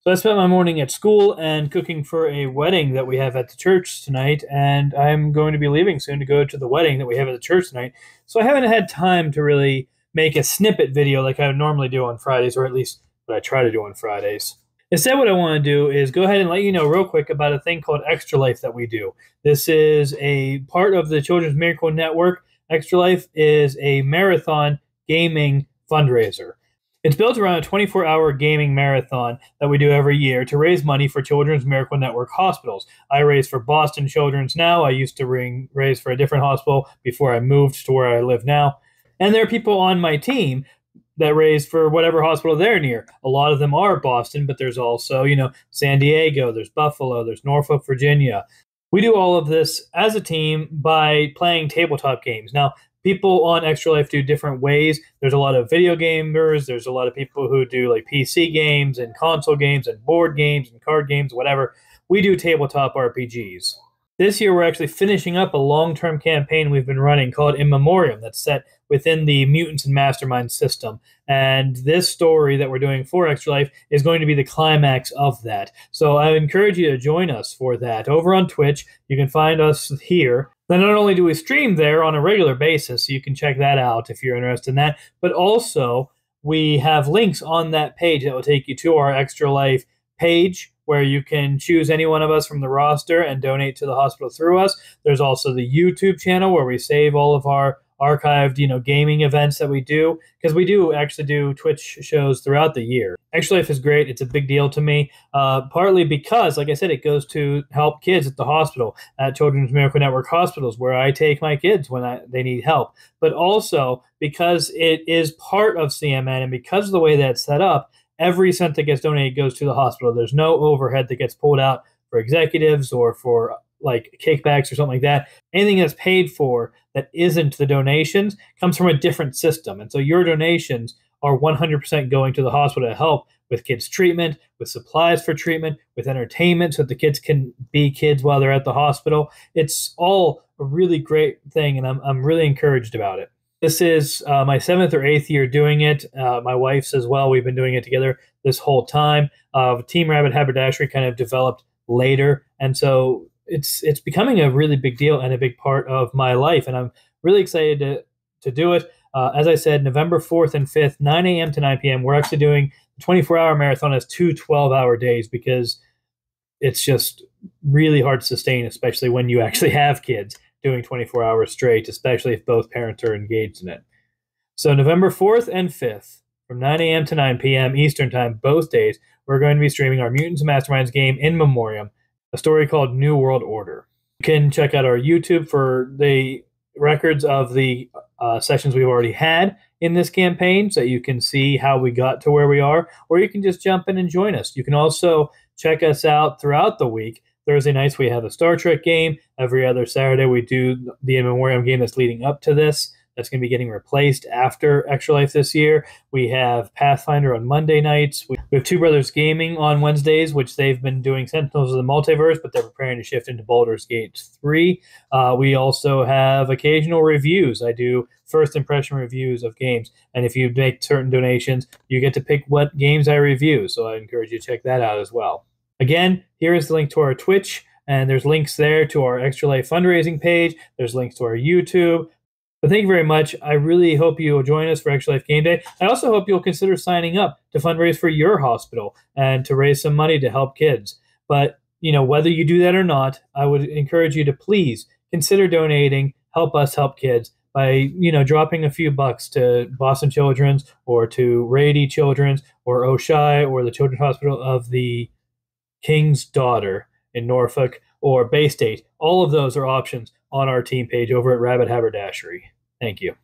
So I spent my morning at school and cooking for a wedding that we have at the church tonight, and I'm going to be leaving soon to go to the wedding that we have at the church tonight. So I haven't had time to really make a snippet video like I would normally do on Fridays, or at least what I try to do on Fridays. Instead, what I want to do is go ahead and let you know real quick about a thing called Extra Life that we do. This is a part of the Children's Miracle Network. Extra Life is a marathon gaming fundraiser. It's built around a 24-hour gaming marathon that we do every year to raise money for Children's Miracle Network hospitals. I raise for Boston Children's now. I used to raise for a different hospital before I moved to where I live now. And there are people on my team that raise for whatever hospital they're near. A lot of them are Boston, but there's also, San Diego, there's Buffalo, there's Norfolk, Virginia. We do all of this as a team by playing tabletop games. Now, people on Extra Life do different ways. There's a lot of video gamers. There's a lot of people who do like PC games and console games and board games and card games, whatever. We do tabletop RPGs. This year, we're actually finishing up a long-term campaign we've been running called In Memoriam that's set within the Mutants and Masterminds system. And this story that we're doing for Extra Life is going to be the climax of that. So I encourage you to join us for that. Over on Twitch, you can find us here. Then not only do we stream there on a regular basis, so you can check that out if you're interested in that, but also we have links on that page that will take you to our Extra Life page, where you can choose any one of us from the roster and donate to the hospital through us. There's also the YouTube channel where we save all of our archived, gaming events that we do, because we do actually do Twitch shows throughout the year. Extra Life is great. It's a big deal to me, partly because, like I said, it goes to help kids at the hospital, at Children's Miracle Network hospitals, where I take my kids when they need help, but also because it is part of CMN, and because of the way that's set up, every cent that gets donated goes to the hospital. There's no overhead that gets pulled out for executives or for like kickbacks or something like that. Anything that's paid for that isn't the donations comes from a different system. And so your donations are 100% going to the hospital to help with kids' treatment, with supplies for treatment, with entertainment so that the kids can be kids while they're at the hospital. It's all a really great thing, and I'm really encouraged about it. This is my 7th or 8th year doing it. My wife's as well. We've been doing it together this whole time. Team Rabbit Haberdashery kind of developed later, and so it's becoming a really big deal and a big part of my life, and I'm really excited to do it. As I said, November 4th and 5th, 9 a.m. to 9 p.m., we're actually doing the 24-hour marathon as 2 12-hour days, because it's just really hard to sustain, especially when you actually have kids doing 24 hours straight, especially if both parents are engaged in it. So November 4th and 5th, from 9 a.m. to 9 p.m. Eastern Time, both days, we're going to be streaming our Mutants and Masterminds game In Memoriam, a story called New World Order. You can check out our YouTube for the records of the sessions we've already had in this campaign, so you can see how we got to where we are, or you can just jump in and join us. You can also check us out throughout the week. Thursday nights, we have a Star Trek game. Every other Saturday, we do the In Memoriam game that's leading up to this. That's going to be getting replaced after Extra Life this year. We have Pathfinder on Monday nights. We have Two Brothers Gaming on Wednesdays, which they've been doing Sentinels of the Multiverse, but they're preparing to shift into Baldur's Gate 3. We also have occasional reviews. I do first impression reviews of games, and if you make certain donations, you get to pick what games I review, so I encourage you to check that out as well. Again, here is the link to our Twitch, and there's links there to our Extra Life fundraising page. There's links to our YouTube. But thank you very much. I really hope you will join us for Extra Life Game Day. I also hope you'll consider signing up to fundraise for your hospital and to raise some money to help kids. But, whether you do that or not, I would encourage you to please consider donating, help us help kids by, dropping a few bucks to Boston Children's or to Rady Children's or Oshai or the Children's Hospital of the King's Daughter in Norfolk, or Bay State. All of those are options on our team page over at Rabbit Haberdashery. Thank you.